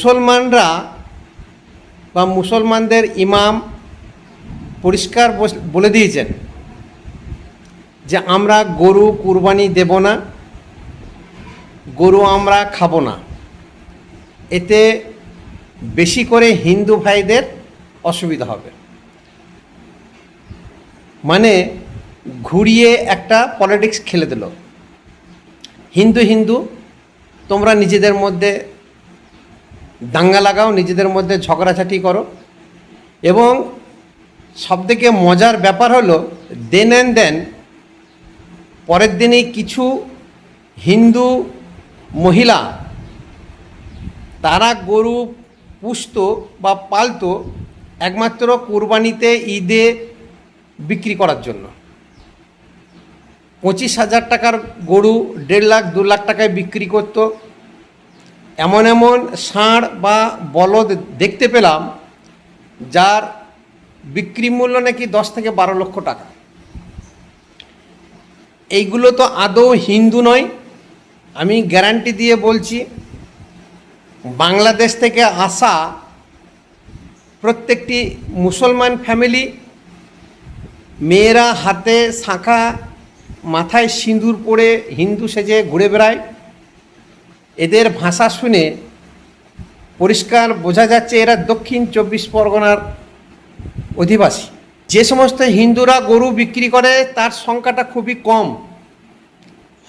মুসলমানরা বা মুসলমানদের ইমাম পরিষ্কার বলে দিয়েছেন যে আমরা গরু কুরবানি দেব না, গরু আমরা খাবো না। এতে বেশি করে হিন্দু ভাইদের অসুবিধা হবে। মানে ঘুরিয়ে একটা পলিটিক্স খেলে দিল। হিন্দু হিন্দু তোমরা নিজেদের মধ্যে দাঙ্গা লাগাও, নিজেদের মধ্যে ঝগড়াঝাটি করো। এবং সবথেকে মজার ব্যাপার হলো দেন অ্যান্ড দেন পরের দিনই কিছু হিন্দু মহিলা তারা গরু পুষত বা পালতো একমাত্র কুরবানিতে, ঈদে বিক্রি করার জন্য। 25,000 টাকার গরু 1.5 লাখ 2 লাখ টাকায় বিক্রি করত। এমন এমন ষাঁড় বা বলদ দেখতে পেলাম যার বিক্রি মূল্য নাকি 10 থেকে 12 লক্ষ টাকা। এইগুলো তো আদৌ হিন্দু নয়। আমি গ্যারান্টি দিয়ে বলছি, বাংলাদেশ থেকে আসা প্রত্যেকটি মুসলমান ফ্যামিলি, মেয়েরা হাতে শাঁখা, মাথায় সিঁদুর পরে হিন্দু সেজে ঘুরে বেড়ায়। এদের ভাষা শুনে পরিষ্কার বোঝা যাচ্ছে এরা দক্ষিণ 24 পরগনার অধিবাসী। যে সমস্ত হিন্দুরা গরু বিক্রি করে তার সংখ্যাটা খুবই কম।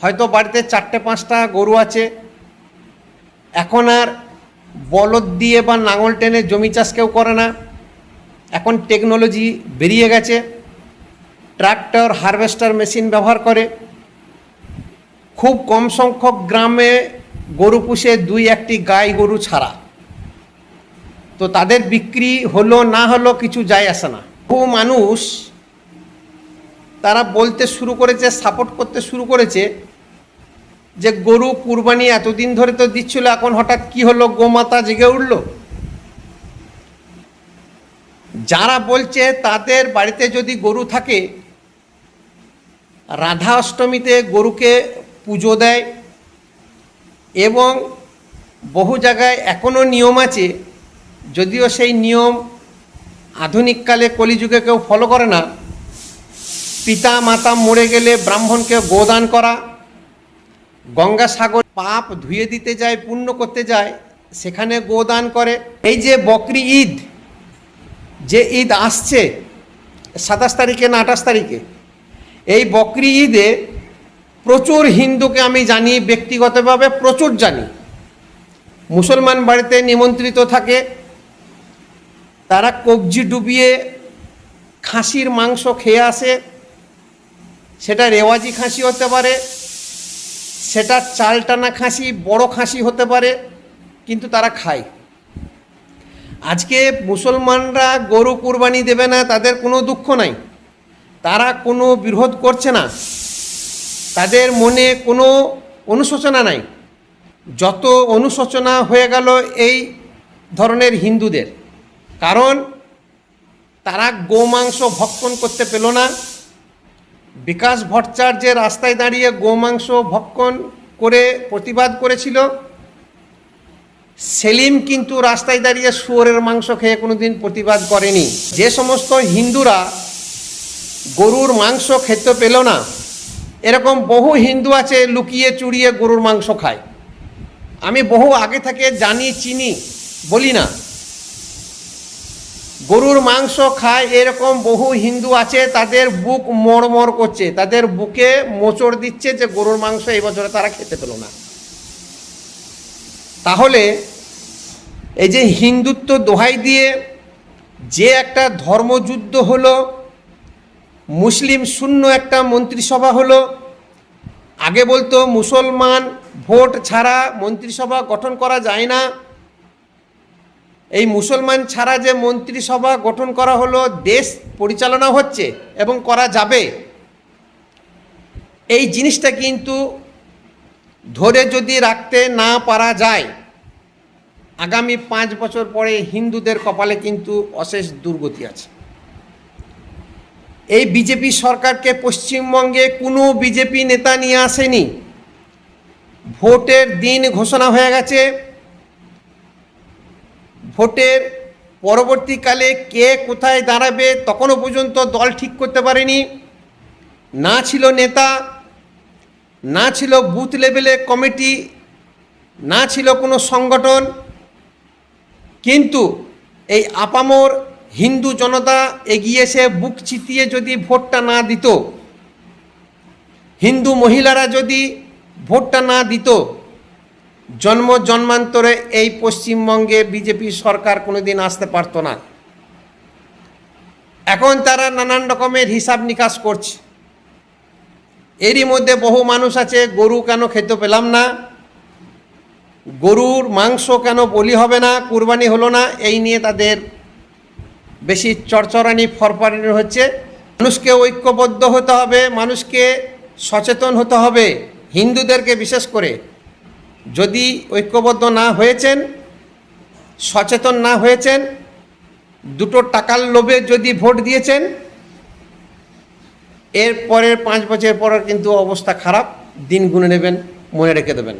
হয়তো বাড়িতে 4-5টা গরু আছে। এখন আর বলদ দিয়ে বা লাঙল টেনে জমি চাষ কেউ করে না। এখন টেকনোলজি বেরিয়ে গেছে, ট্রাক্টর, হারভেস্টার মেশিন ব্যবহার করে। খুব কম সংখ্যক গ্রামে গরু পুষে 2-1টি গাই গরু ছাড়া। তো তাদের বিক্রি হলো না হলো কিছু যায় আসে না। বহু মানুষ তারা বলতে শুরু করেছে, সাপোর্ট করতে শুরু করেছে যে গরু কুরবানি এতদিন ধরে তো দিচ্ছিল, এখন হঠাৎ কি হলো, গোমাতা জেগে উঠল। যারা বলছে তাদের বাড়িতে যদি গরু থাকে, রাধা অষ্টমীতে গরুকে পুজো দেয়। এবং বহু জায়গায় এখনও নিয়ম আছে, যদিও সেই নিয়ম আধুনিককালে কলিযুগে কেউ ফলো করে না। পিতা মাতা মরে গেলে ব্রাহ্মণকে গোদান করা, গঙ্গাসাগর পাপ ধুয়ে দিতে যায়, পুণ্য করতে যায়, সেখানে গোদান করে। এই যে বকরি ঈদ, যে ঈদ আসছে 27 তারিখে না 28 তারিখে, এই বকরি ঈদে প্রচুর হিন্দুকে আমি জানি, ব্যক্তিগতভাবে প্রচুর জানি, মুসলমান বাড়িতে নিমন্ত্রিত থাকে। তারা কবজি ডুবিয়ে খাসির মাংস খেয়ে আসে। সেটা রেওয়াজি খাসি হতে পারে, সেটা চাল টানা খাসি, বড় খাসি হতে পারে, কিন্তু তারা খায়। আজকে মুসলমানরা গরু কুরবানি দেবে না, তাদের কোনো দুঃখ নাই, তারা কোনো বিরোধ করছে না, তাদের মনে কোনো অনুশোচনা নাই। যত অনুশোচনা হয়ে গেল এই ধরনের হিন্দুদের, কারণ তারা গোমাংস ভক্ষণ করতে পেল না। বিকাশ ভট্টাচার্য রাস্তায় দাঁড়িয়ে গোমাংস ভক্ষণ করে প্রতিবাদ করেছিল। সেলিম কিন্তু রাস্তায় দাঁড়িয়ে শুয়োরের মাংস খেয়ে কোনোদিন প্রতিবাদ করেনি। যে সমস্ত হিন্দুরা গরুর মাংস খেতে পেল না, এরকম বহু হিন্দু আছে লুকিয়ে চুরিয়ে গরুর মাংস খায়। আমি বহু আগে থেকে জানি, চিনি, বলি না। গরুর মাংস খায় এরকম বহু হিন্দু আছে, তাদের বুক মড়মড় করছে, তাদের বুকে মোচড় দিচ্ছে যে গরুর মাংস এই বছরে তারা খেতে পেল না। তাহলে এই যে হিন্দুত্ব দোহাই দিয়ে যে একটা ধর্মযুদ্ধ হলো, মুসলিম শূন্য একটা মন্ত্রিসভা হলো। আগে বলতো মুসলমান ভোট ছাড়া মন্ত্রিসভা গঠন করা যায় না। এই মুসলমান ছাড়া যে মন্ত্রিসভা গঠন করা হলো, দেশ পরিচালনা হচ্ছে এবং করা যাবে। এই জিনিসটা কিন্তু ধরে যদি রাখতে না পারা যায়, আগামী 5 বছর পরে হিন্দুদের কপালে কিন্তু অশেষ দুর্গতি আছে। এই বিজেপি সরকারকে পশ্চিমবঙ্গে কোনো বিজেপি নেতা নিয়ে আসেনি। ভোটের দিন ঘোষণা হয়ে গেছে, ভোটের পরবর্তীকালে কে কোথায় দাঁড়াবে তখনও পর্যন্ত দল ঠিক করতে পারেনি, না ছিল নেতা, না ছিল বুথ লেভেলে কমিটি, না ছিল কোনো সংগঠন। কিন্তু এই আপামর হিন্দু জনতা এগিয়ে এসে বুক চিতিয়ে যদি ভোটটা না দিত, হিন্দু মহিলারা যদি ভোটটা না দিত, জন্ম জন্মান্তরে এই পশ্চিমবঙ্গে বিজেপি সরকার কোনোদিন আসতে পারতো না। এখন তারা নানান রকমের হিসাব নিকাশ করছে। এরই মধ্যে বহু মানুষ আছে, গরু কেন খেতে পেলাম না, গরুর মাংস কেন বলি হবে না, কুরবানি হলো না, এই নিয়ে তাদের বেশি চড়চড়ানি ফরফরানি হচ্ছে। মানুষকে ঐক্যবদ্ধ হতে হবে, মানুষকে সচেতন হতে হবে। হিন্দুদেরকে বিশেষ করে যদি ঐক্যবদ্ধ না হয়েছেন, সচেতন না হয়েছেন, দুটো টাকার লোভে যদি ভোট দিয়েছেন, এর পরের 5 বছর পর কিন্তু অবস্থা খারাপ, দিন গুনে নেবেন, মনে রেখে দেবেন।